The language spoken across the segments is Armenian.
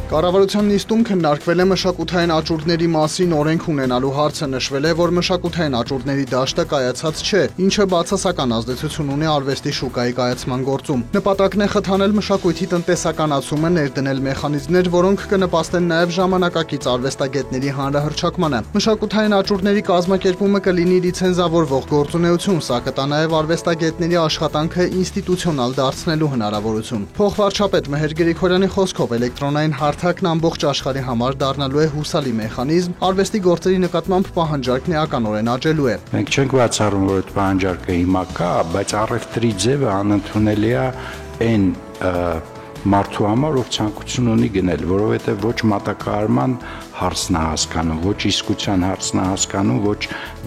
Կառավարության նիստում քննարկվել է մշակութային աճուրդների մասին օրենք ունենալու հարցը, նշվել է, որ մշակութային աճուրդների դաշտը կայացած չէ, ինչը բացասական ազդեցություն ունի արվեստի շուկայի կայացման գործում։ Նպատակն է խթանել մշակույթի տնտեսականացումը, ներդնել մեխանիզմներ, որոնք կնպաստեն նաև ժամանակակից արվեստագետների հանրահռչակմանը։ Մշակութային աճուրդների կազմակերպումը կլինի լիցենզավորվող գործունեություն, սա կտա նաև արվեստագետների աշխատանքը ինստիտուցիոնալ դարձնելու հնարավորություն։ Փոխվարչապետ Մեհեր Գրիգորյանի խոսքով էլեկտրոնային հարթակն ամբողջ աշխարհի համար դառնալու է հուսալի մեխանիզմ, արվեստի գործերի նկատմամբ պահանջարկն էականորեն աճելու է։ Մենք չենք բացառում, որ այդ պահանջարկը հիմա կա, բայց առևտրի ձևը անընդունելի է այն մարդու համար, ով ցանկություն ունի գնել, որովհետև ոչ մատակարարման հարցն է հասկանում, ոչ իսկության հարցն է հասկանում, ոչ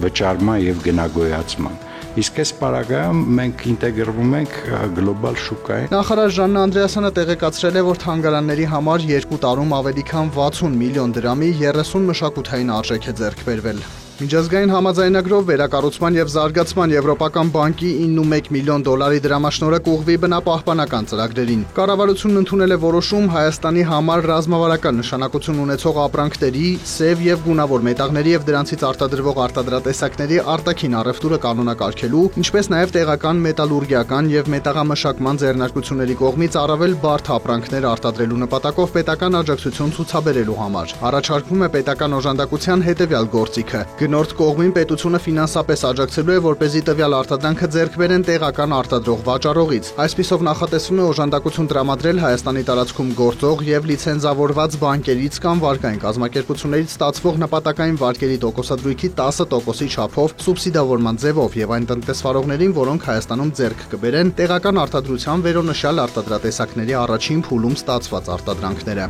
վճարման եւ գնագոյացման։ Իսկ այս պարագայում մենք ինտեգրվում ենք գլոբալ շուկային։ Նախարար Ժաննա Անդրեասյանը տեղեկացրել է, որ թանգարանների համար 2 տարում ավելի քան 60 միլիոն դրամի 30 մշակութային արժեք է ձեռք բերվել։ Միջազգային համաձայնագրով վերակառուցման եւ զարգացման Եվրոպական բանկի 9.1 միլիոն դոլարի դրամաշնորհը կուղղվի բնապահպանական ծրագրերին։ Կառավարությունն ընդունել է որոշում Հայաստանի համար ռազմավարական նշանակություն ունեցող ապրանքների, սև եւ գունավոր մետաղների եւ դրանցից արտադրվող արտադրատեսակների արտաքին առևտուրը կանոնակարգելու, ինչպես նաեւ տեղական մետալուրգիական եւ մետաղամշակման ձեռնարկությունների կողմից առավել բարդ ապրանքներ արտադրելու նպատակով պետական աջակցություն ցուցաբերելու համար։ Առաջարկվում է պետական օժանդակության հետեւյալ գործիքը։ Գնորդ կողմին պետությունը ֆինանսապես աջակցելու է, որպեսզի տվյալ արտադրանքը ձեռք բերեն տեղական արտադրող վաճառողից։ Այսպիսով նախատեսվում է օժանդակություն տրամադրել Հայաստանի տարածքում գործող եւ լիցենզավորված բանկերից կամ վարկային կազմակերպություններից ստացվող նպատակային վարկերի տոկոսադրույքի 10%-ի չափով սուբսիդավորման ձևով եւ այն տնտեսվարողներին, որոնք Հայաստանում ձեռք կբերեն տեղական արտադրության վերոնշյալ արտադրատեսակների առաջին փուլում ստացված արտադրանքները։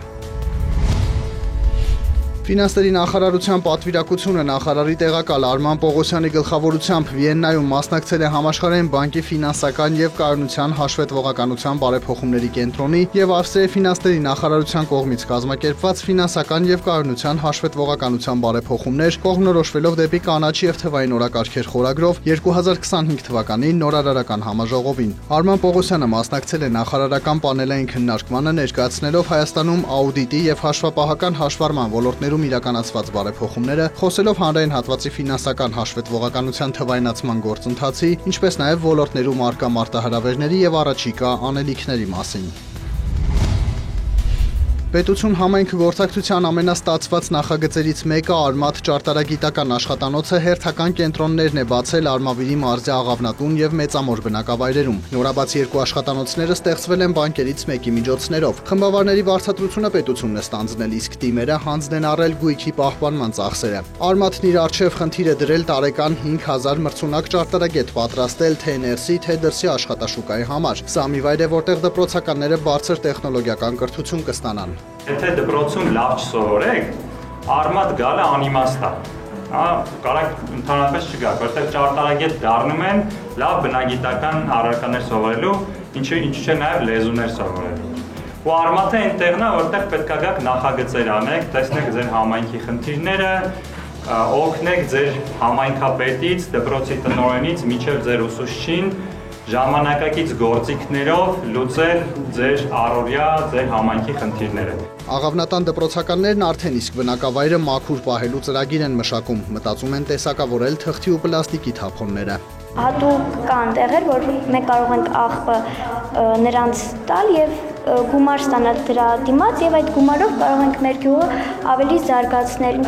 Ֆինանսների նախարարության պատվիրակությունը նախարարի տեղակալ Արման Պողոսյանի գլխավորությամբ Վիեննայում մասնակցել է Համաշխարհային բանկի ֆինանսական եւ կայունության հաշվետվողականության բարեփոխումների կենտրոնի եւ Ավստրիայի ֆինանսների նախարարության կողմից կազմակերպված ֆինանսական եւ կայունության հաշվետվողականության բարեփոխումներ, կողմնորոշվելով դեպի կանաչ եւ թվային օրակարգեր խորագրով 2025 թվականի նորարարական համաժողովին։ Արման Պողոսյանը մասնակցել է նախարարական պանելային քննարկմանը, ներկայացնելով Հայաստանում աուդիտի եւ հաշվապահական հաշվառման ոլորտներում իրականացված բարեփոխումները, խոսելով հանրային հատվածի ֆինանսական հաշվետվողականության թվայնացման գործընթացի, ինչպես նաև ոլորտներում առկա մարտահրավերների եւ առաջիկա անելիքների մասին։ Պետություն համայնք գործակցության ամենաստացված նախագծերից մեկը Արմաթ ճարտարագիտական աշխատանոցը հերթական կենտրոններն է բացել Արմավիրի մարզի Աղավնատուն եւ Մեծամոր բնակավայրերում։ Նորաբաց 2 աշխատանոցները ստեղծվել են բանկերից մեկի միջոցներով։ Խմբավարների վարձատրությունը պետությունն է ստանձնել, իսկ թիմերը հանձն են առել գույքի պահպանման ծախսերը։ Արմաթն իր արչեւ խնդիր է դրել տարեկան 5000 մրցունակ ճարտարագետ պատրաստել թե ներսի, թե դրսի աշխատաշուկայի համար։ Սա մի վայր է, որտեղ դպրոցականները բարձր տեխնոլոգիական կրթություն կստանան։ Եթե դպրոցում լավ չսովորեք, Արմաթ գալը անիմաստ է։ Կարակ ընդհանրապես չգա, որտեղ ճարտարագետ դառնում են լավ բնագիտական առարկաներ սովորելու, ինչու չէ նաև լեզուներ սովորելու։ Ու Արմաթը այնտեղն է, որտեղ պետք է գաք նախագծեր անեք, տեսնեք ձեր համայնքի խնդիրները, օգնեք ձեր համայնքապետից, դպրոցի տնօրենից մինչև ձեր ուսուցչին ժամանակակից գործիքներով լուծել ձեր առօրյա, ձեր համայնքի խնդիրները։ Աղավնատան դպրոցականներն արդեն իսկ բնակավայրը մաքուր պահելու ծրագիր են մշակում, մտածում են տեսակավորել թղթի ու պլաստիկի թափոնները։ Հատուկ կան տեղեր, որ մենք կարող ենք աղբը նրանց տալ եւ գումար ստանալ դրա դիմաց եւ այդ գումարով կարող ենք մեր գյուղը ավելի զարգացնել,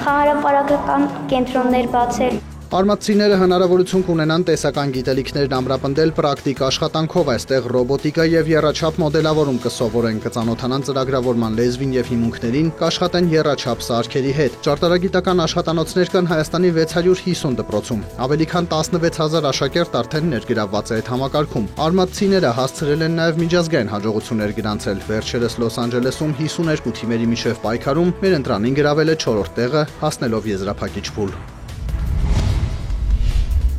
խաղաղապարակական կենտրոններ բացել։ Արմաթցիները հնարավորություն կունենան տեսական գիտելիքներն ամրապնդել պրակտիկ աշխատանքով, այստեղ ռոբոտիկա եւ եռաչափ մոդելավորում կսովորեն, կծանոթանան ծրագրավորման լեզվին եւ հիմունքներին, կաշխատեն եռաչափ սարքերի հետ։ Ճարտարագիտական աշխատանոցներ կան Հայաստանի 650 դպրոցում։ Ավելի քան 16000 աշակերտ արդեն ներգրավված է այդ համակարգում։ Արմաթցիները հասցրել են նաեւ միջազգային հաջողություններ գրանցել։ Վերջերս Լոս Անջելեսում 52 թիմերի միջև պայքարում մեր ընտրանին գրավել է 4-րդ տեղը, հասնելով եզրափակիչ փուլ։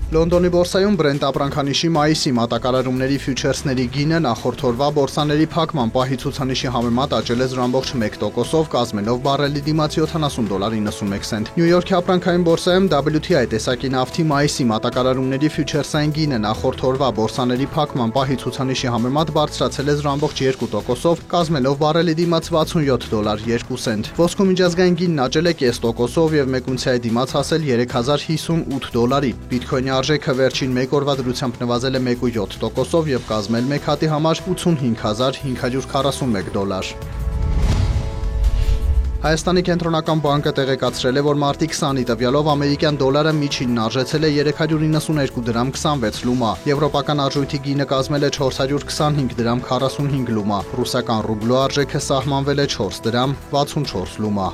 Լոնդոնի բորսայում Brent ապրանքանիշի մայիսի մատակարարումների ֆյուչերսների գինը նախորդ օրվա բորսաների փակման պահի ցուցանիշի համեմատ աճել է 0.1%-ով, կազմելով բարելի դիմաց $70.91։ Նյու Յորքի ապրանքային բորսայում WTI տեսակի նավթի մայիսի մատակարարումների ֆյուչերսային գինը նախորդ օրվա բորսաների փակման պահի ցուցանիշի համեմատ բարձրացել է 0.2%-ով, կազմելով բարելի դիմաց $60.02։ Ոսկու միջազգային գինն աճել է 0.5%-ով եւ մեկ ունցիայի դիմաց հասել $3058։ Բիտքոյնի արժեքը վերջին մեկ օրվա դրությամբ նվազել է 1.7%-ով եւ կազմել մեկ հատի համար $85541։ Հայաստանի կենտրոնական բանկը տեղեկացրել է, որ մարտի 20-ի տվյալով ամերիկյան դոլարը միջինն արժեցել է 392 դրամ 26 լումա, եվրոպական արժույթի գինը կազմել է 425 դրամ 45 լումա, ռուսական ռուբլու արժեքը սահմանվել է 4 դրամ 64 լումա։